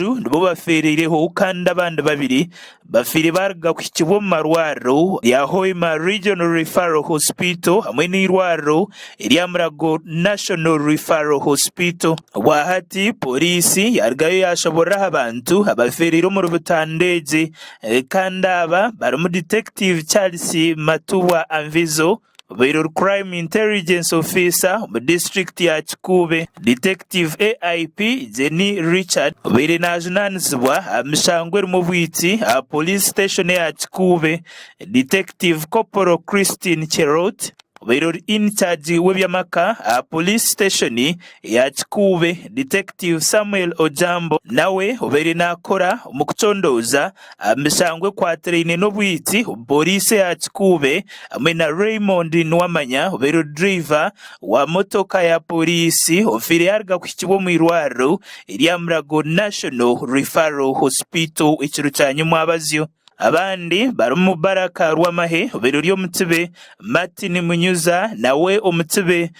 rubaju nibo bafereireho kandi abandi babiri bafire barga ku kigo marwaro ya Hoima Regional Referral Hospital hamwe n'irwaro iriya Murago National Referral Hospital. Wahati polisi yargayo yashobora abantu abaferiro mu rubutandege kandi aba bari Detective Charles Matuwa Anvizo, Bureau Crime Intelligence Officer mu district ya Kikube, Detective AIP Jenny Richard, bere najunanizwa amshangwe mu bwiti a police station ya Kikube, Detective Corporal Christine Cherot, bere in charge w'ebyamaka a police station ya Kikube, Detective Samuel Ojambo nawe bere nakora mu kucondoza amshangwe kwa traine no bwiti police ya Kikube, amwe na Raymond Nwamanya bere driver wa motoka ya polisi ofire yarga ku kibo mu irwaro iriya Murago National Referral Hospital ikiru cyanyuma abazyo. Abandi bari mu Baraka Rwamahe bere ryo mutibe Martin Munyuza nawe umutibe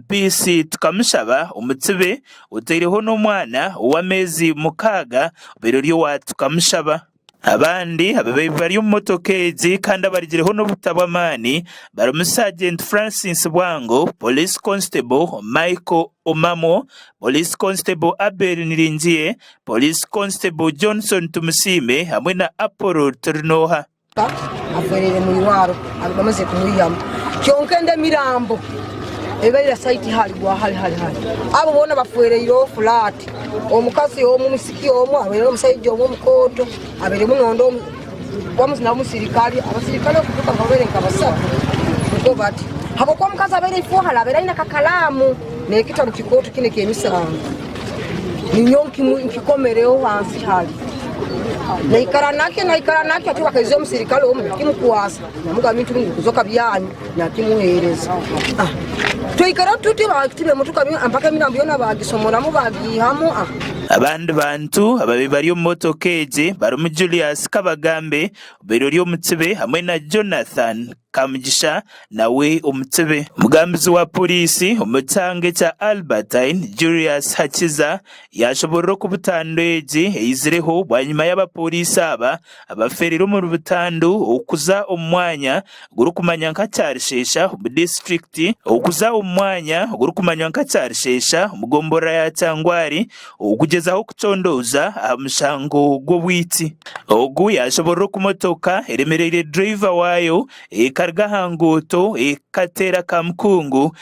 BC tukamushaba umutibe utereho no mwana w'amezi mukaga bere ryo watukamushaba. Abandi bari mu motokezi kandi abarigireho no butabamani bari Sergeant Francis Bwango, Police Constable Michael Omamo, Police Constable Abel Niringiye, Police Constable Johnson Tumusime hamwe na Apollo Turnoha. Aferere mu irwaro abamaze kumuyama cyonke ndemirambo eberira site hali abo bona bafuereiro flat omukazi omu musiki omu abere omusayije omu mukoto abere munondo wamuzina musirikali abasirikali okutuka babere nkabasatu kuko bati habo kwa mukazi abere ifuhala abere ina kakalamu nekita mu kikoto kine kemisango ninyonki nkikomereo hansi hali naikara nake ati wakaziyo musirikali omu kimukwasa namuga bintu kuzoka byanyu nakimuhereza tuikara tuti bakitibe mutuka mpaka mirambo yona bagisomoramo bagihamo. Abandi bantu ababe bari mu motokeje bari mu Julius Kabagambe bero ryo mutibe hamwe na Jonathan Kamugisha nawe umutibe. Mugambizi wa polisi umutange cha Albertine Julius Hakiza yashobora kubutandweje izireho bwanyuma y'abapolisi abaferero mu rubutandu ukuza umwanya guru kumanya nka cyarishesha mu district ukuza umwanya guru kumanya nka cyarishesha mugombora ya Cyangwari ukugezaho kucondoza amushango go bwiti ogu yashobora kumotoka eremerere driver wayo karga hangoto katera kamkungu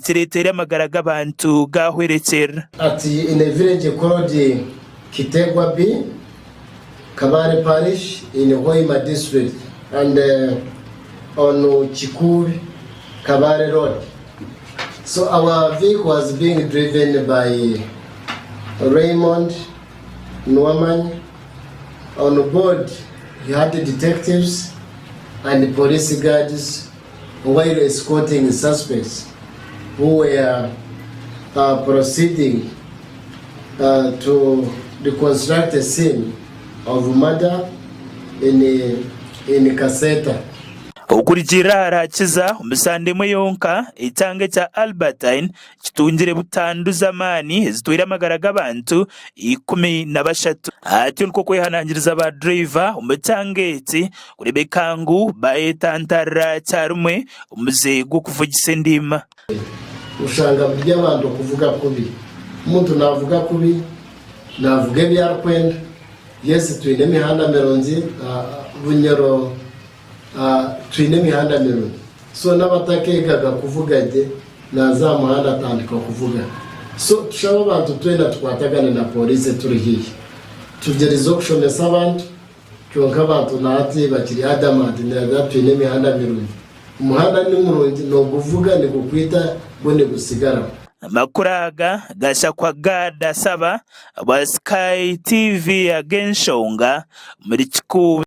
tiretere amagaraga abantu gahwerekera ati in a village called Kitegwa B, Kabare Parish in Hoima district and on Chikube Kabare Road. So our vehicle was being driven by Raymond Nwamanya. On board he had the detectives and the police guards while escorting the suspects who were proceeding to reconstruct a scene of murder in Kaseta. Ukurikira arakiza umusandemo yonka itange cha Albertine kitungire butandu zamani zitwira amagaraga abantu 13 ati nko kwehanangiriza ba driver umutangeti kurebekangu baetantara cyarumwe umuze gwo kuvugisa ndima ushanga burya abantu kuvuga kubi umuntu navuga kubi navuga byarkwenda yes twine mihanda meronzi bunyero twine mihanda meronzi so n'abatakekaga kuvuga je naza muhanda atandika kuvuga so tushaba abantu twenda twatagana na police turi hiye tugerizo kushomesa abantu cyonka abantu nati bakiri adamant na twine mihanda meronzi umuhanda ni muronzi no kuvuga ni kukwita bone gusigara makuraga gasha kwa gada saba wa Sky TV ya Genshonga muri Kikube.